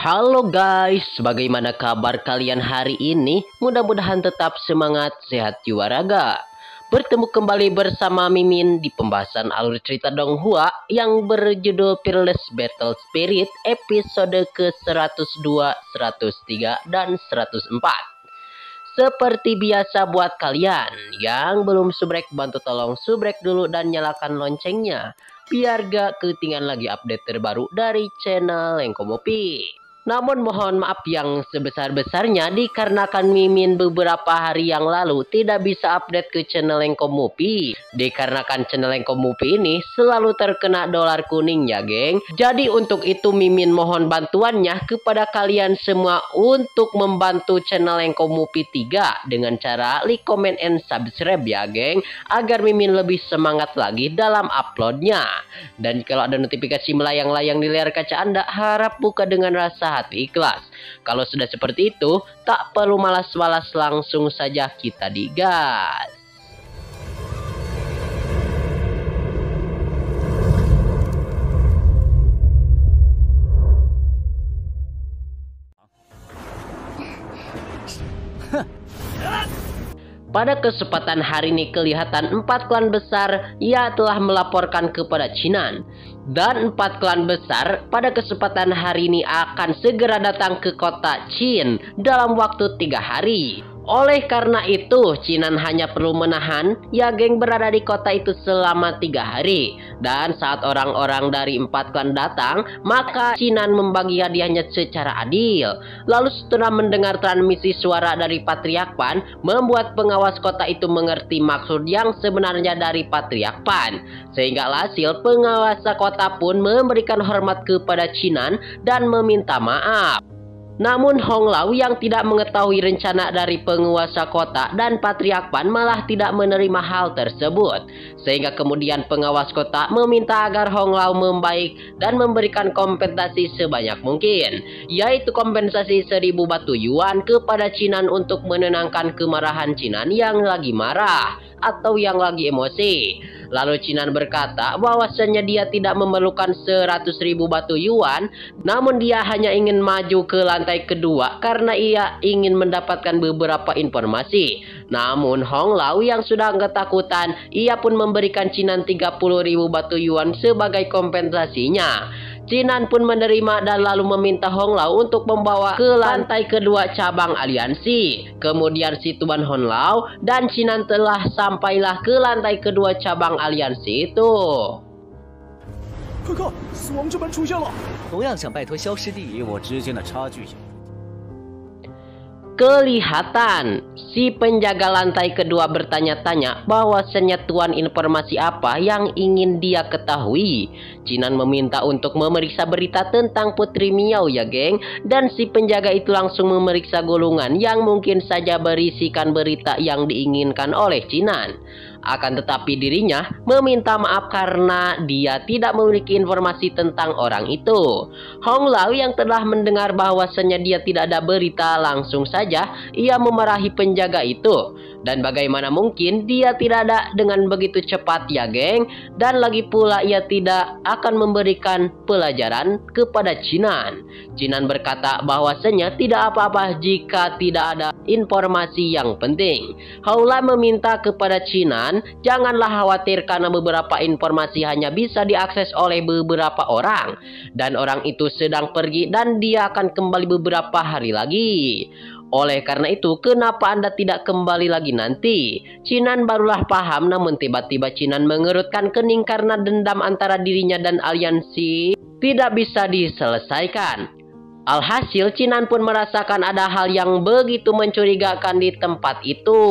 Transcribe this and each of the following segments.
Halo guys, bagaimana kabar kalian hari ini? Mudah-mudahan tetap semangat, sehat jiwa raga. Bertemu kembali bersama Mimin di pembahasan alur cerita Donghua yang berjudul Fearless Battle Spirit episode ke-102, 103, dan 104. Seperti biasa buat kalian yang belum subrek, bantu tolong subrek dulu dan nyalakan loncengnya biar gak ketinggalan lagi update terbaru dari channel Lengkomopi. Namun mohon maaf yang sebesar-besarnya dikarenakan Mimin beberapa hari yang lalu tidak bisa update ke channel Lengkomopi. Dikarenakan channel Lengkomopi ini selalu terkena dolar kuning ya geng. Jadi untuk itu Mimin mohon bantuannya kepada kalian semua untuk membantu channel Lengkomopi 3 dengan cara like, comment, and subscribe ya geng. Agar Mimin lebih semangat lagi dalam uploadnya. Dan kalau ada notifikasi melayang-layang di layar kaca Anda, harap buka dengan rasa hati ikhlas. Kalau sudah seperti itu, tak perlu malas-malas, langsung saja kita digas. Pada kesempatan hari ini kelihatan 4 klan besar ia telah melaporkan kepada Chinan. Dan 4 klan besar pada kesempatan hari ini akan segera datang ke kota Chin dalam waktu 3 hari. Oleh karena itu, Chinan hanya perlu menahan ya geng berada di kota itu selama 3 hari. Dan saat orang-orang dari 4 klan datang, maka Chinan membagi hadiahnya secara adil. Lalu setelah mendengar transmisi suara dari Patriark Pan, membuat pengawas kota itu mengerti maksud yang sebenarnya dari Patriark Pan. Sehingga hasil pengawas kota pun memberikan hormat kepada Chinan dan meminta maaf. Namun Hong Lau yang tidak mengetahui rencana dari penguasa kota dan Patriark Pan malah tidak menerima hal tersebut. Sehingga kemudian pengawas kota meminta agar Hong Lau membaik dan memberikan kompensasi sebanyak mungkin. Yaitu kompensasi 1000 batu yuan kepada Chinan untuk menenangkan kemarahan Chinan yang lagi marah atau yang lagi emosi. Lalu Chinan berkata bahwasannya dia tidak memerlukan 100.000 batu yuan, namun dia hanya ingin maju ke lantai kedua karena ia ingin mendapatkan beberapa informasi. Namun Hong Lau yang sudah ketakutan, ia pun memberikan Chinan 30.000 batu yuan sebagai kompensasinya. Chinan pun menerima dan lalu meminta Hong Lau untuk membawa ke lantai kedua cabang aliansi. Kemudian si Tuan Hong Lau dan Chinan telah sampailah ke lantai kedua cabang aliansi itu. 快看，死亡之门出现了！同样想拜托萧师弟与我之间的差距。 Kelihatan si penjaga lantai kedua bertanya-tanya bahwasannya tuan informasi apa yang ingin dia ketahui. Chinan meminta untuk memeriksa berita tentang Putri Miao ya geng. Dan si penjaga itu langsung memeriksa gulungan yang mungkin saja berisikan berita yang diinginkan oleh Chinan. Akan tetapi dirinya meminta maaf karena dia tidak memiliki informasi tentang orang itu. Hong Lau yang telah mendengar bahwasannya dia tidak ada berita, langsung saja ia memarahi penjaga itu. Dan bagaimana mungkin dia tidak ada dengan begitu cepat ya geng. Dan lagi pula ia tidak akan memberikan pelajaran kepada Chinan. Chinan berkata bahwasannya tidak apa-apa jika tidak ada informasi yang penting. Hong Lau meminta kepada Chinan janganlah khawatir karena beberapa informasi hanya bisa diakses oleh beberapa orang. Dan orang itu sedang pergi dan dia akan kembali beberapa hari lagi. Oleh karena itu, kenapa Anda tidak kembali lagi nanti? Chinan barulah paham, namun tiba-tiba Chinan mengerutkan kening karena dendam antara dirinya dan aliansi tidak bisa diselesaikan. Alhasil Chinan pun merasakan ada hal yang begitu mencurigakan di tempat itu.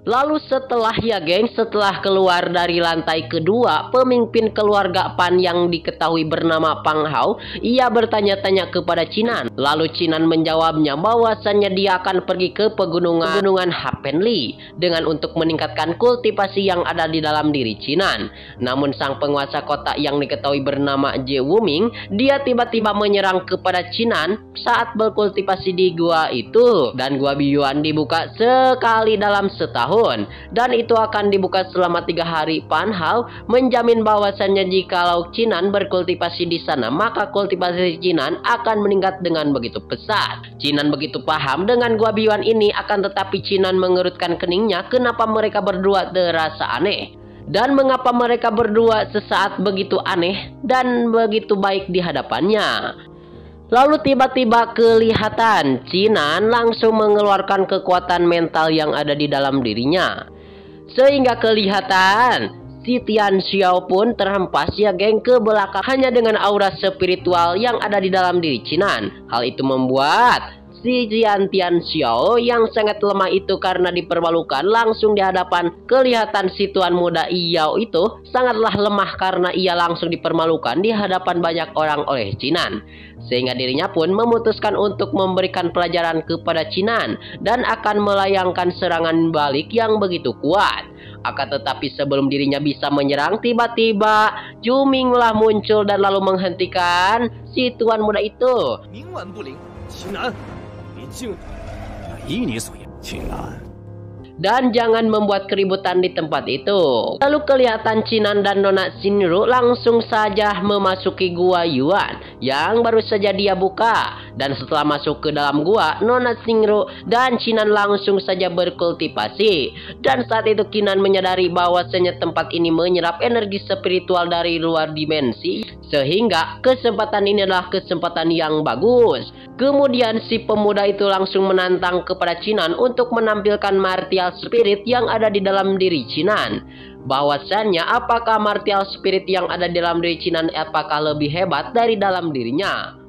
Lalu setelah keluar dari lantai kedua, pemimpin keluarga Pan yang diketahui bernama Pang Hao, ia bertanya-tanya kepada Chinan. Lalu Chinan menjawabnya bahwasannya dia akan pergi ke pegunungan Hapenli dengan untuk meningkatkan kultivasi yang ada di dalam diri Chinan. Namun sang penguasa kota yang diketahui bernama Je Wuming, dia tiba-tiba menyerang kepada Chinan saat berkultivasi di gua itu. Dan gua Biyuan dibuka sekali dalam setahun. tahun, dan itu akan dibuka selama 3 hari. Pan Hao menjamin bahwasannya jikalau Chinan berkultivasi di sana, maka kultivasi Chinan akan meningkat dengan begitu pesat. Chinan begitu paham dengan Gua Biwan ini, akan tetapi Chinan mengerutkan keningnya kenapa mereka berdua terasa aneh. Dan mengapa mereka berdua sesaat begitu aneh dan begitu baik di hadapannya. Lalu tiba-tiba kelihatan Chinan langsung mengeluarkan kekuatan mental yang ada di dalam dirinya. Sehingga kelihatan si Tian Xiao pun terhempas ya geng ke belakang hanya dengan aura spiritual yang ada di dalam diri Chinan. Hal itu membuat si Tian Xiao yang sangat lemah itu karena dipermalukan langsung di hadapan kelihatan si tuan muda Yao itu sangatlah lemah karena ia langsung dipermalukan di hadapan banyak orang oleh Chinan. Sehingga dirinya pun memutuskan untuk memberikan pelajaran kepada Chinan dan akan melayangkan serangan balik yang begitu kuat. Akan tetapi sebelum dirinya bisa menyerang, tiba-tiba Juminglah muncul dan lalu menghentikan si tuan muda itu. Dan jangan membuat keributan di tempat itu. Lalu kelihatan Chinan dan Nona Xingru langsung saja memasuki gua Yuan yang baru saja dia buka. Dan setelah masuk ke dalam gua, Nona Xingru dan Chinan langsung saja berkultivasi. Dan saat itu Chinan menyadari bahwasanya tempat ini menyerap energi spiritual dari luar dimensi, sehingga kesempatan ini adalah kesempatan yang bagus. Kemudian si pemuda itu langsung menantang kepada Chinan untuk menampilkan martial spirit yang ada di dalam diri Chinan. Bahwasannya apakah martial spirit yang ada di dalam diri Chinan apakah lebih hebat dari dalam dirinya.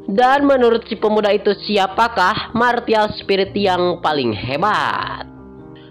Dan menurut si pemuda itu, siapakah martial spirit yang paling hebat?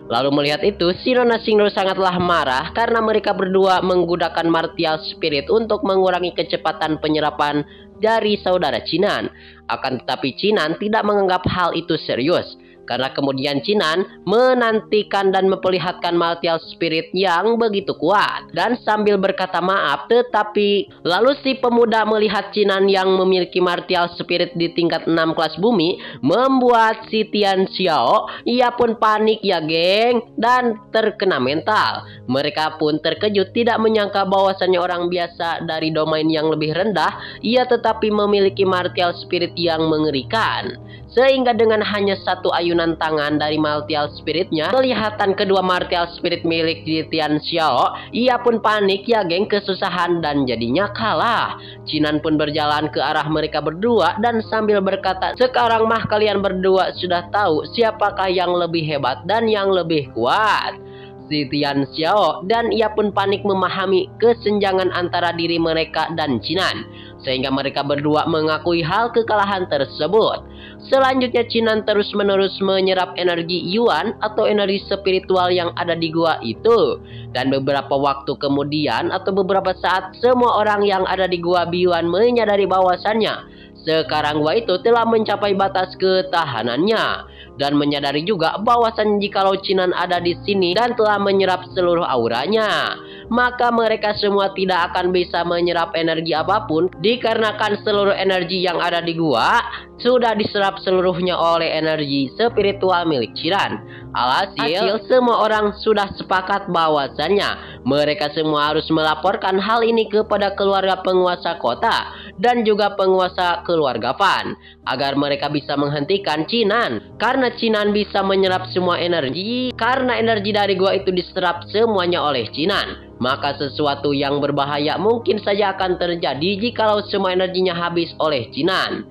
Lalu melihat itu, si Nona Xingru sangatlah marah karena mereka berdua menggunakan martial spirit untuk mengurangi kecepatan penyerapan dari saudara Chinan. Akan tetapi Chinan tidak menganggap hal itu serius. Karena kemudian Chinan menantikan dan memperlihatkan martial spirit yang begitu kuat. Dan sambil berkata maaf, tetapi lalu si pemuda melihat Chinan yang memiliki martial spirit di tingkat 6 kelas bumi, membuat si Tian Xiao, ia pun panik ya geng, dan terkena mental. Mereka pun terkejut tidak menyangka bahwasannya orang biasa dari domain yang lebih rendah, ia tetapi memiliki martial spirit yang mengerikan. Sehingga dengan hanya satu ayunan tangan dari martial spiritnya, kelihatan kedua martial spirit milik Tian Xiao, ia pun panik ya geng, kesusahan dan jadinya kalah. Chinan pun berjalan ke arah mereka berdua dan sambil berkata, sekarang mah kalian berdua sudah tahu siapakah yang lebih hebat dan yang lebih kuat. Si Tian Xiao dan ia pun panik memahami kesenjangan antara diri mereka dan Chinan. Sehingga mereka berdua mengakui hal kekalahan tersebut. Selanjutnya Chinan terus-menerus menyerap energi Yuan atau energi spiritual yang ada di gua itu. Dan beberapa waktu kemudian atau beberapa saat, semua orang yang ada di gua Biwan menyadari bahwasannya sekarang gua itu telah mencapai batas ketahanannya. Dan menyadari juga bahwasan jikalau Chinan ada di sini dan telah menyerap seluruh auranya, maka mereka semua tidak akan bisa menyerap energi apapun, dikarenakan seluruh energi yang ada di gua sudah diserap seluruhnya oleh energi spiritual milik Chinan. Alhasil semua orang sudah sepakat bahwasannya mereka semua harus melaporkan hal ini kepada keluarga penguasa kota dan juga penguasa keluarga Fan, agar mereka bisa menghentikan Chinan. Karena Chinan bisa menyerap semua energi, karena energi dari gua itu diserap semuanya oleh Chinan, maka sesuatu yang berbahaya mungkin saja akan terjadi jikalau semua energinya habis oleh Chinan.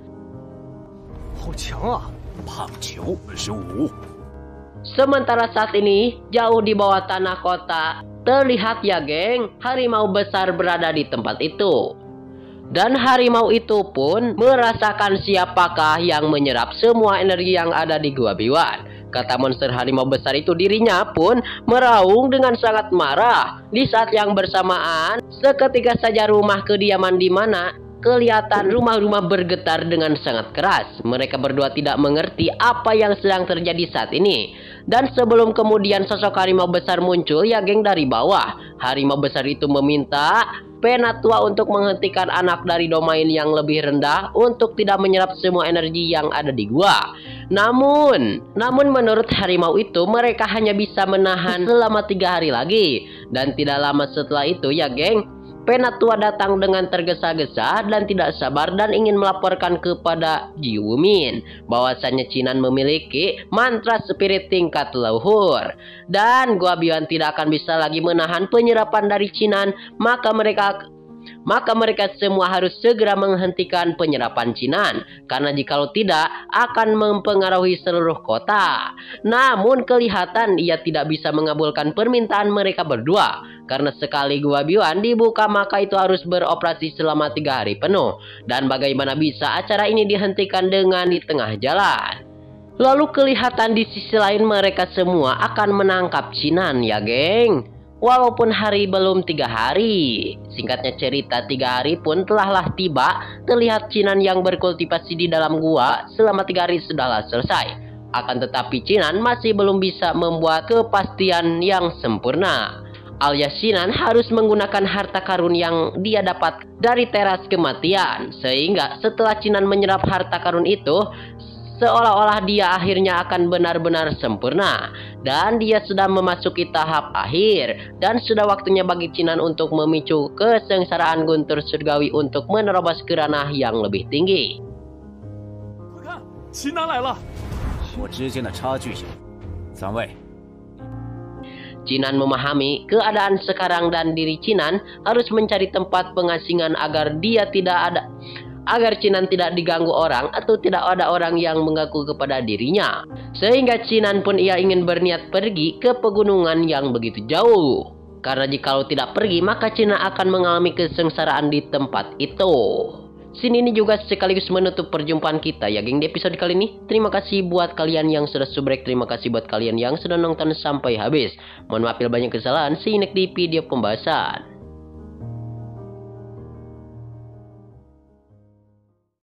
Sementara saat ini, jauh di bawah tanah kota, terlihat ya geng, harimau besar berada di tempat itu. Dan harimau itu pun merasakan siapakah yang menyerap semua energi yang ada di gua Biwan. Kata monster harimau besar itu, dirinya pun meraung dengan sangat marah. Di saat yang bersamaan, seketika saja rumah kediaman di mana kelihatan rumah-rumah bergetar dengan sangat keras. Mereka berdua tidak mengerti apa yang sedang terjadi saat ini. Dan sebelum kemudian sosok harimau besar muncul ya geng dari bawah, harimau besar itu meminta Penatua untuk menghentikan anak dari domain yang lebih rendah untuk tidak menyerap semua energi yang ada di gua. Namun menurut harimau itu mereka hanya bisa menahan selama 3 hari lagi. Dan tidak lama setelah itu ya geng, Penatua datang dengan tergesa-gesa dan tidak sabar dan ingin melaporkan kepada Jiwumin bahwasannya Chinan memiliki mantra spirit tingkat luhur. Dan Gua Bion tidak akan bisa lagi menahan penyerapan dari Chinan, maka mereka semua harus segera menghentikan penyerapan Chinan, karena jikalau tidak akan mempengaruhi seluruh kota. Namun kelihatan ia tidak bisa mengabulkan permintaan mereka berdua, karena sekali Gua Bion dibuka maka itu harus beroperasi selama 3 hari penuh. Dan bagaimana bisa acara ini dihentikan dengan di tengah jalan? Lalu kelihatan di sisi lain mereka semua akan menangkap Chinan ya geng. Walaupun hari belum 3 hari, singkatnya cerita 3 hari pun telahlah tiba. Terlihat Chinan yang berkultivasi di dalam gua selama 3 hari sudahlah selesai. Akan tetapi Chinan masih belum bisa membuat kepastian yang sempurna. Alias Chinan harus menggunakan harta karun yang dia dapat dari teras kematian. Sehingga setelah Chinan menyerap harta karun itu, seolah-olah dia akhirnya akan benar-benar sempurna. Dan dia sudah memasuki tahap akhir. Dan sudah waktunya bagi Chinan untuk memicu kesengsaraan guntur surgawi untuk menerobos ke ranah yang lebih tinggi. Chinan memahami keadaan sekarang dan diri Chinan harus mencari tempat pengasingan agar Chinan tidak diganggu orang atau tidak ada orang yang mengganggu kepada dirinya. Sehingga Chinan pun ia ingin berniat pergi ke pegunungan yang begitu jauh. Karena jikalau tidak pergi maka Chinan akan mengalami kesengsaraan di tempat itu. Scene ini juga sekaligus menutup perjumpaan kita ya geng di episode kali ini. Terima kasih buat kalian yang sudah subrek. Terima kasih buat kalian yang sudah nonton sampai habis. Mohon maaf bila banyak kesalahan. See you next di video pembahasan.